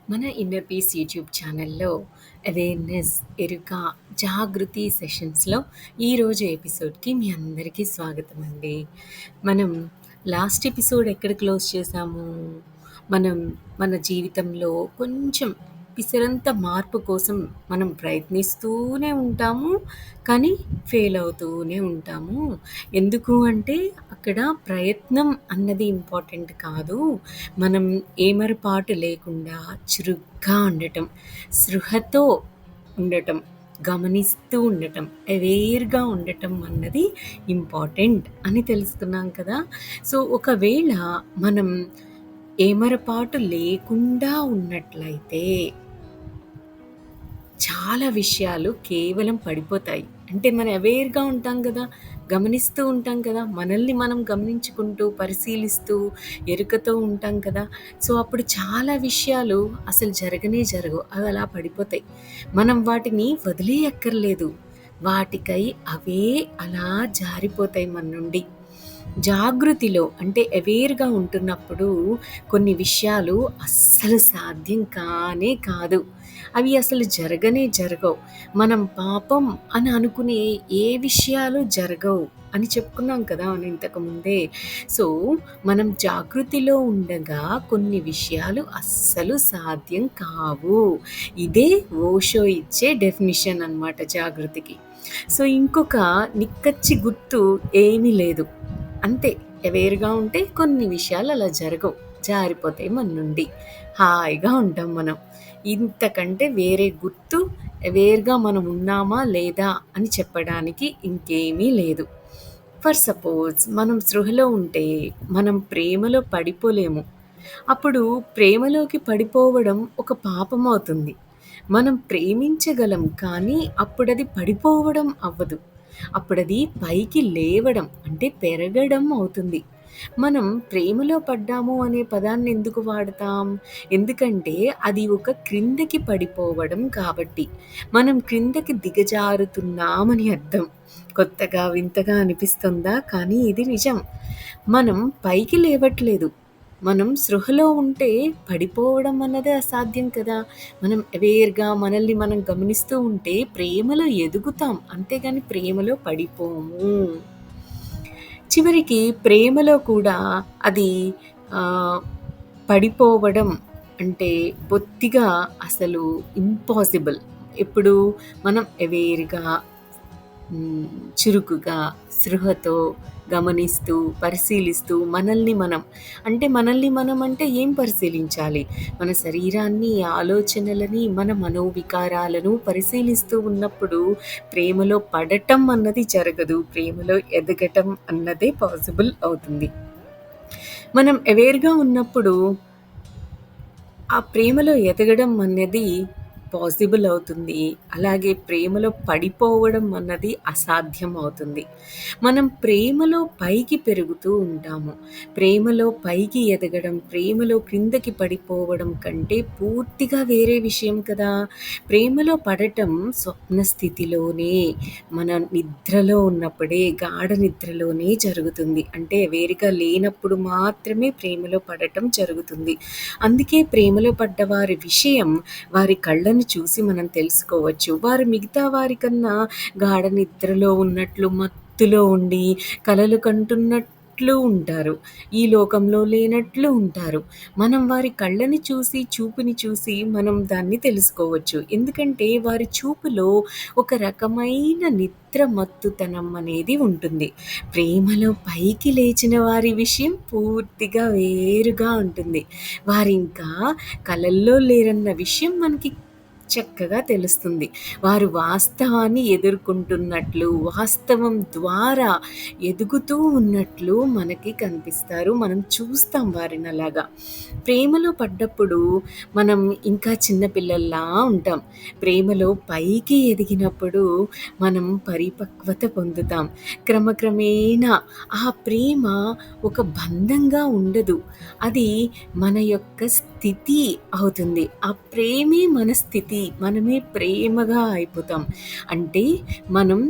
మన inner peace YouTube ఛానల్లో awareness, ఎరుక, జాగృతి సెషన్స్‌లో ఈరోజు ఎపిసోడ్‌కి మీ అందరికీ స్వాగతం అండి. మనం లాస్ట్ ఎపిసోడ్ ఎక్కడ క్లోజ్ చేశాము? మనం మన జీవితంలో కొంచెం పిసరంత మార్పు కోసం మనం ప్రయత్నిస్తూనే ఉంటాము. కానీ ఫెయిల్ అవుతూనే ఉంటాము. ఎందుకు అంటే అక్కడ ప్రయత్నం అన్నది ఇంపార్టెంట్ కాదు. మనం ఏమరపాటు లేకుండా చురుగ్గా ఉండటం, స్పృహతో ఉండటం, గమనిస్తూ ఉండటం, అవేర్‌గా ఉండటం అన్నది ఇంపార్టెంట్ అని తెలుసుకున్నాం కదా! సో, ఒకవేళ మనం ఏమరపాటు లేకుండా ఉన్నట్లయితే చాలా విషయాలు కేవలం పడిపోతాయి. అంటే మనం అవేర్‌గా ఉంటాం గదా! గమనిస్తూ ఉంటాం కదా! మనల్ని మనం గమనించుకుంటూ, పరిశీలిస్తూ, ఎరుకతో ఉంటాం కదా! సో, అప్పుడు చాలా విషయాలు అసలు జరగనే జరగవు. అవి అలా పడిపోతాయి. మనం వాటిని వదిలేయక్కర్లేదు. వాటికై అవే అలా జారిపోతాయి మన నుండి. జాగృతిలో అంటే అవేర్‌గా ఉంటున్నప్పుడు కొన్ని విషయాలు అస్సలు సాధ్యం కానే కాదు. అవి అసలు జరగనే జరగవు. మనం పాపం అని అనుకునే ఏ విషయాలు జరగవు అని చెప్పుకున్నాం కదా మనం ఇంతకుముందే. సో, మనం జాగృతిలో ఉండగా కొన్ని విషయాలు అస్సలు సాధ్యం కావు. ఇదే ఓషో ఇచ్చే డెఫినిషన్ అనమాట జాగృతికి. సో, ఇంకొక నిక్కచ్చి గుర్తు ఏమీ లేదు. అంతే. అవేర్‌గా ఉంటే కొన్ని విషయాలు అలా జరగవు. జారిపోతాయి మన నుండి. హాయిగా ఉంటాం మనం. ఇంతకంటే వేరే గుర్తు అవేర్‌గా మనం ఉన్నామా లేదా అని చెప్పడానికి ఇంకేమీ లేదు. ఫర్ సపోజ్ మనం స్పృహలో ఉంటే మనం ప్రేమలో పడిపోలేము. అప్పుడు ప్రేమలోకి పడిపోవడం ఒక పాపమవుతుంది. మనం ప్రేమించగలం కానీ అప్పుడది పడిపోవడం అవ్వదు. అప్పుడది పైకి లేవడం అంటే పెరగడం అవుతుంది. మనం ప్రేమలో పడ్డాము అనే పదాన్ని ఎందుకు వాడతాం? ఎందుకంటే అది ఒక క్రిందకి పడిపోవడం కాబట్టి. మనం క్రిందకి దిగజారుతున్నామని అర్థం. కొత్తగా, వింతగా అనిపిస్తుందా? కానీ ఇది నిజం. మనం పైకి లేవట్లేదు. మనం స్పృహలో ఉంటే పడిపోవడం అన్నదే అసాధ్యం కదా! మనం అవేర్‌గా మనల్ని మనం గమనిస్తూ ఉంటే ప్రేమలో ఎదుగుతాం. అంతేగాని ప్రేమలో పడిపోము. చివరికి ప్రేమలో కూడా అది ఆహ్, పడిపోవడం అంటే బొత్తిగా అసలు ఇంపాసిబుల్. ఎప్పుడు మనం అవేర్‌గా హ్మ్. చురుకుగా, స్పృహతో గమనిస్తూ, పరిశీలిస్తూ మనల్ని మనం అంటే ఏం పరిశీలించాలి? మన శరీరాన్ని, ఆలోచనలని, మన మనోవికారాలను పరిశీలిస్తూ ఉన్నప్పుడు ప్రేమలో పడటం అన్నది జరగదు. ప్రేమలో ఎదగటం అన్నదే పాసిబుల్ అవుతుంది. మనం అవేర్‌గా ఉన్నప్పుడు ఆ ప్రేమలో ఎదగడం అన్నది పాసిబుల్ అవుతుంది. అలాగే ప్రేమలో పడిపోవడం అన్నది అసాధ్యం అవుతుంది. మనం ప్రేమలో పైకి పెరుగుతూ ఉంటాము. ప్రేమలో పైకి ఎదగడం, ప్రేమలో క్రిందకి పడిపోవడం కంటే పూర్తిగా వేరే విషయం కదా! ప్రేమలో పడటం స్వప్న స్థితిలోనే, మన నిద్రలో ఉన్నప్పుడే, గాఢ నిద్రలోనే జరుగుతుంది. అంటే వేరుగా లేనప్పుడు మాత్రమే ప్రేమలో పడటం జరుగుతుంది. అందుకే ప్రేమలో పడ్డవారి విషయం వారి కళ్ళను చూసి మనం తెలుసుకోవచ్చు. వారు మిగతా వారికన్నా గాఢ నిద్రలో ఉన్నట్లు, మత్తులో ఉండి కలలు కంటున్నట్లు ఉంటారు. ఈ లోకంలో లేనట్లు ఉంటారు. మనం వారి కళ్ళని చూసి, చూపుని చూసి మనం దాన్ని తెలుసుకోవచ్చు. ఎందుకంటే వారి చూపులో ఒక రకమైన నిద్ర మత్తుతనం అనేది ఉంటుంది. ప్రేమలో పైకి లేచిన వారి విషయం పూర్తిగా వేరుగా ఉంటుంది. వారింకా కలల్లో లేరన్న విషయం మనకి చక్కగా తెలుస్తుంది. వారు వాస్తవాన్ని ఎదుర్కొంటున్నట్లు, వాస్తవం ద్వారా ఎదుగుతూ ఉన్నట్లు మనకి కనిపిస్తారు. మనం చూస్తాం వారినలాగా. ప్రేమలో పడ్డప్పుడు మనం ఇంకా చిన్న పిల్లల్లా ఉంటాం. ప్రేమలో పైకి ఎదిగినప్పుడు మనం పరిపక్వత పొందుతాం. క్రమక్రమేణా ఆ ప్రేమ ఒక బంధంగా ఉండదు. అది మన యొక్క స్థితి అవుతుంది. ఆ ప్రేమే మన స్థితి. మనమే ప్రేమగా అయిపోతాం. అంటే మనం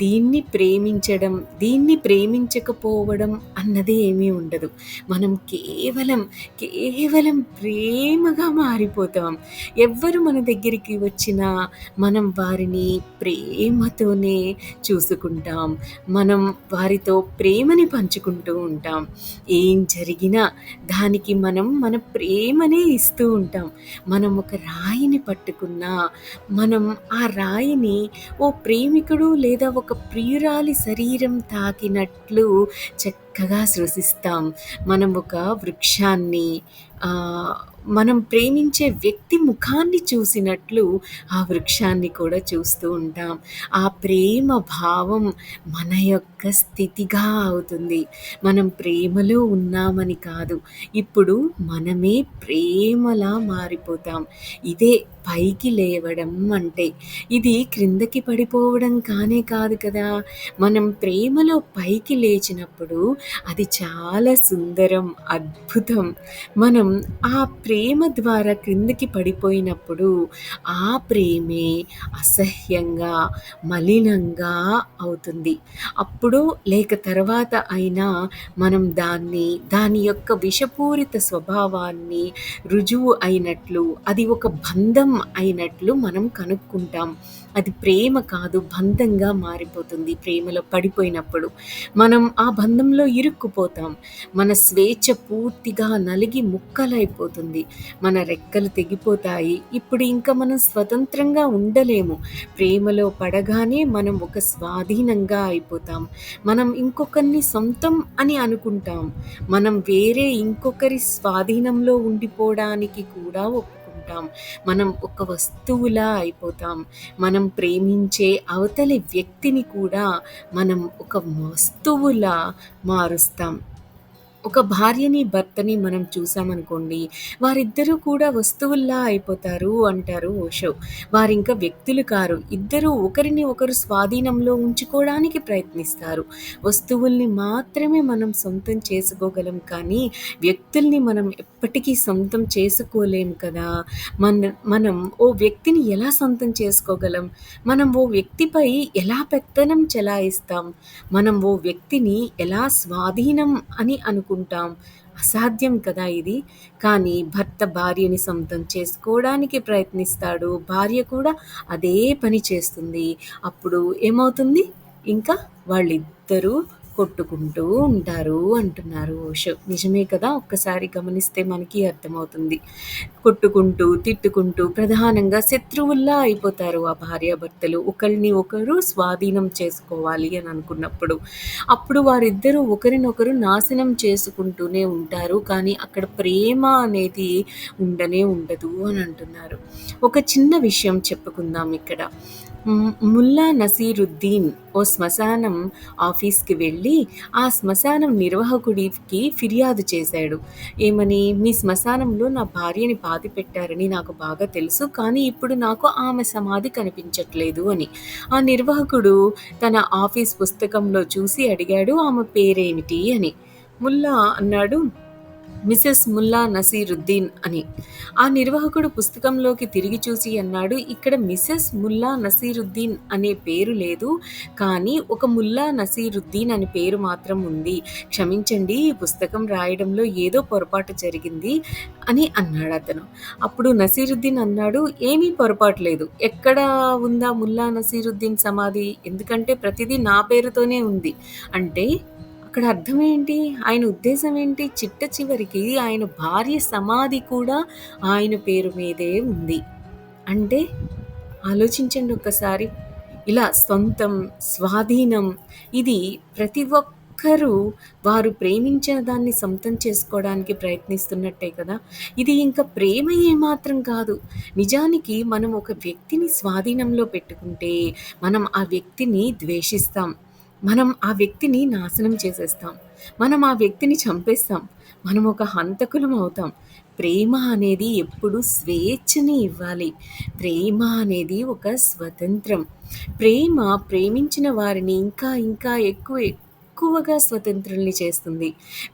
దీన్ని ప్రేమించడం, దీన్ని ప్రేమించకపోవడం అన్నది ఏమీ ఉండదు. మనం కేవలం ప్రేమగా మారిపోతాం. ఎవ్వరు మన దగ్గరికి వచ్చినా మనం వారిని ప్రేమతోనే చూసుకుంటాం. మనం వారితో ప్రేమని పంచుకుంటూ ఉంటాం. ఏం జరిగినా దానికి మనం మన ప్రేమనే ఇస్తూ ఉంటాం. మనం ఒక రాయిని పట్టుకున్నా, మనం ఆ రాయిని ఓ ప్రేమికుడు లేదా ఒక ప్రియురాలి శరీరం తాకినట్లు చక్కగా సృశిస్తాం. మనం ఒక వృక్షాన్ని మనం ప్రేమించే వ్యక్తి ముఖాన్ని చూసినట్లు ఆ వృక్షాన్ని కూడా చూస్తూ ఉంటాం. ఆ ప్రేమ భావం మన యొక్క స్థితిగా అవుతుంది. మనం ప్రేమలో ఉన్నామని కాదు, ఇప్పుడు మనమే ప్రేమలా మారిపోతాం. ఇదే పైకి లేవడం అంటే. ఇది క్రిందకి పడిపోవడం కానే కాదు కదా! మనం ప్రేమలో పైకి లేచినప్పుడు అది చాలా సుందరం, అద్భుతం. మనం ఆ ప్రేమ ద్వారా క్రిందకి పడిపోయినప్పుడు ఆ ప్రేమే అసహ్యంగా, మలినంగా అవుతుంది. అప్పుడో లేక తర్వాత అయినా మనం దాని యొక్క విషపూరిత స్వభావాన్ని రుజువు అయినట్లు, అది ఒక బంధం అయినట్లు మనం కనుక్కుంటాం. అది ప్రేమ కాదు, బంధంగా మారిపోతుంది ప్రేమలో పడిపోయినప్పుడు. మనం ఆ బంధంలో ఇరుక్కుపోతాం. మన స్వేచ్ఛ పూర్తిగా నలిగి ముక్కలైపోతుంది. మన రెక్కలు తెగిపోతాయి. ఇప్పుడు ఇంకా మనం స్వతంత్రంగా ఉండలేము. ప్రేమలో పడగానే మనం ఒక స్వాధీనంగా అయిపోతాం. మనం ఇంకొకరిని సొంతం అని అనుకుంటాం. మనం వేరే ఇంకొకరి స్వాధీనంలో ఉండిపోవడానికి కూడా ఒప్పుకుంటాం. మనం ఒక వస్తువులా అయిపోతాం. మనం ప్రేమించే అవతలి వ్యక్తిని కూడా మనం ఒక వస్తువులా మారుస్తాం. ఒక భార్యని, భర్తని మనం చూసామనుకోండి, వారిద్దరూ కూడా వస్తువుల్లా అయిపోతారు అంటారు ఓషో. వారింక వ్యక్తులు కారు. ఇద్దరూ ఒకరిని ఒకరు స్వాధీనంలో ఉంచుకోవడానికి ప్రయత్నిస్తారు. వస్తువుల్ని మాత్రమే మనం సొంతం చేసుకోగలం కానీ, వ్యక్తుల్ని మనం ఎప్పటికీ సొంతం చేసుకోలేము కదా! మనం ఓ వ్యక్తిని ఎలా సొంతం చేసుకోగలం? మనం ఓ వ్యక్తిపై ఎలా పెత్తనం చెలాయిస్తాం? మనం ఓ వ్యక్తిని ఎలా స్వాధీనం అని అనుకుంటాం? అసాధ్యం కదా ఇది. కానీ భర్త భార్యని సొంతం చేసుకోవడానికి ప్రయత్నిస్తాడు. భార్య కూడా అదే పని చేస్తుంది. అప్పుడు ఏమవుతుంది? ఇంకా వాళ్ళిద్దరూ కొట్టుకుంటూ ఉంటారు అంటున్నారు ఓషో. నిజమే కదా! ఒక్కసారి గమనిస్తే మనకి అర్థమవుతుంది. కొట్టుకుంటూ, తిట్టుకుంటూ ప్రధానంగా శత్రువుల్లా అయిపోతారు ఆ భార్యాభర్తలు. ఒకళ్ళని ఒకరు స్వాధీనం చేసుకోవాలి అని అనుకున్నప్పుడు. అప్పుడు వారిద్దరూ ఒకరినొకరు నాశనం చేసుకుంటూనే ఉంటారు. కానీ అక్కడ ప్రేమ అనేది ఉండనే ఉండదు అని అంటున్నారు. ఒక చిన్న విషయం చెప్పుకుందాం ఇక్కడ. ముల్లా నసీరుద్దీన్ ఓ శ్మశానం ఆఫీస్‌కి వెళ్ళి, ఆ శ్మశానం నిర్వాహకుడికి ఫిర్యాదు చేశాడు. ఏమని? "మీ శ్మశానంలో నా భార్యని పాతిపెట్టారని నాకు బాగా తెలుసు. కానీ ఇప్పుడు నాకు ఆమె సమాధి కనిపించట్లేదు" అని. ఆ నిర్వాహకుడు తన ఆఫీస్ పుస్తకంలో చూసి అడిగాడు, "ఆమె పేరేమిటి" అని. ముల్లా అన్నాడు, మిసెస్ ముల్లా నసీరుద్దీన్ అని. ఆ నిర్వాహకుడు పుస్తకంలోకి తిరిగి చూసి అన్నాడు, "ఇక్కడ మిసెస్ ముల్లా నసీరుద్దీన్ అనే పేరు లేదు. కానీ ఒక ముల్లా నసీరుద్దీన్ అనే పేరు మాత్రం ఉంది. క్షమించండి, ఈ పుస్తకం రాయడంలో ఏదో పొరపాటు జరిగింది" అని అన్నాడతను. అప్పుడు నసీరుద్దీన్ అన్నాడు, "ఏమీ పొరపాటు లేదు. ఎక్కడ ఉందా ముల్లా నసీరుద్దీన్ సమాధి? ఎందుకంటే ప్రతిదీ నా పేరుతోనే ఉంది." అంటే అక్కడ అర్థమేంటి? ఆయన ఉద్దేశం ఏంటి? చిట్ట చివరికి ఆయన భార్య సమాధి కూడా ఆయన పేరు మీదే ఉంది. అంటే ఆలోచించండి ఒక్కసారి. ఇలా సొంతం, స్వాధీనం ఇది ప్రతి ఒక్కరూ వారు ప్రేమించిన దాన్ని సొంతం చేసుకోవడానికి ప్రయత్నిస్తున్నట్టే కదా! ఇది ఇంకా ప్రేమ ఏమాత్రం కాదు. నిజానికి మనం ఒక వ్యక్తిని స్వాధీనంలో పెట్టుకుంటే మనం ఆ వ్యక్తిని ద్వేషిస్తాం. మనం ఆ వ్యక్తిని నాశనం చేసేస్తాం. మనం ఆ వ్యక్తిని చంపేస్తాం. మనం ఒక హంతకులం అవుతాం. ప్రేమ అనేది ఎప్పుడు స్వేచ్ఛని ఇవ్వాలి. ప్రేమ అనేది ఒక స్వతంత్రం. ప్రేమ ప్రేమించిన వారిని ఇంకా ఇంకా ఎక్కువ ఎక్కువగా స్వతంత్రుల్ని చేస్తుంది.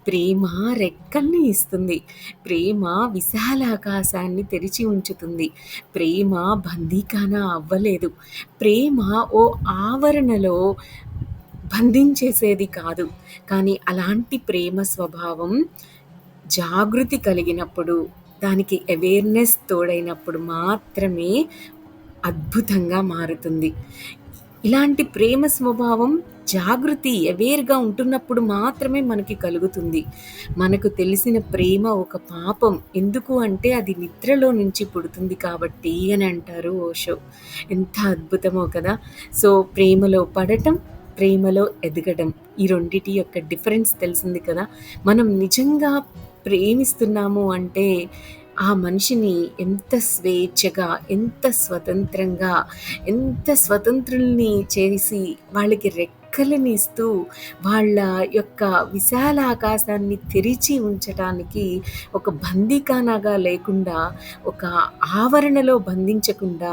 ప్రేమ రెక్కల్ని ఇస్తుంది. ప్రేమ విశాలాకాశాన్ని తెరిచి ఉంచుతుంది. ప్రేమ బందీఖానా అవ్వలేదు. ప్రేమ ఓ ఆవరణలో బంధించేసేది కాదు. కానీ అలాంటి ప్రేమ స్వభావం జాగృతి కలిగినప్పుడు, దానికి అవేర్‌నెస్ తోడైనప్పుడు మాత్రమే అద్భుతంగా మారుతుంది. ఇలాంటి ప్రేమ స్వభావం జాగృతి అవేర్‌గా ఉంటున్నప్పుడు మాత్రమే మనకి కలుగుతుంది. మనకు తెలిసిన ప్రేమ ఒక పాపం. ఎందుకు అంటే అది నిద్రలో నుంచి పుడుతుంది కాబట్టి అని అంటారు ఓషో. ఎంత అద్భుతమో కదా! సో, ప్రేమలో పడటం, ప్రేమలో ఎదగడం ఈ రెండిటి యొక్క డిఫరెన్స్ తెలిసింది కదా! మనం నిజంగా ప్రేమిస్తున్నాము అంటే ఆ మనిషిని ఎంత స్వేచ్ఛగా, ఎంత స్వతంత్రంగా, ఎంత స్వతంత్రుల్ని చేసి వాళ్ళకి రెక్కలని ఇస్తూ వాళ్ళ యొక్క విశాల ఆకాశాన్ని తెరిచి ఉంచటానికి ఒక బందీఖానాగా లేకుండా, ఒక ఆవరణలో బంధించకుండా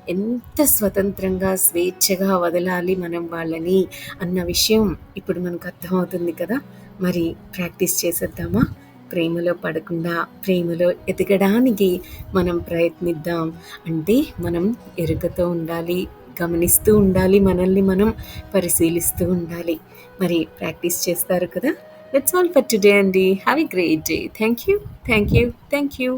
ఎంత స్వతంత్రంగా, స్వేచ్ఛగా వదలాలి మనం వాళ్ళని అన్న విషయం ఇప్పుడు మనకు అర్థమవుతుంది కదా! మరి ప్రాక్టీస్ చేసేద్దామా? ప్రేమలో పడకుండా ప్రేమలో ఎదగడానికి మనం ప్రయత్నిద్దాం. అంటే మనం ఎరుకతో ఉండాలి, గమనిస్తూ ఉండాలి, మనల్ని మనం పరిశీలిస్తూ ఉండాలి. మరి ప్రాక్టీస్ చేస్తారు కదా! దట్స్ ఆల్ ఫర్ టుడే అండి. Have a great day. Thank you. Thank you. Thank you.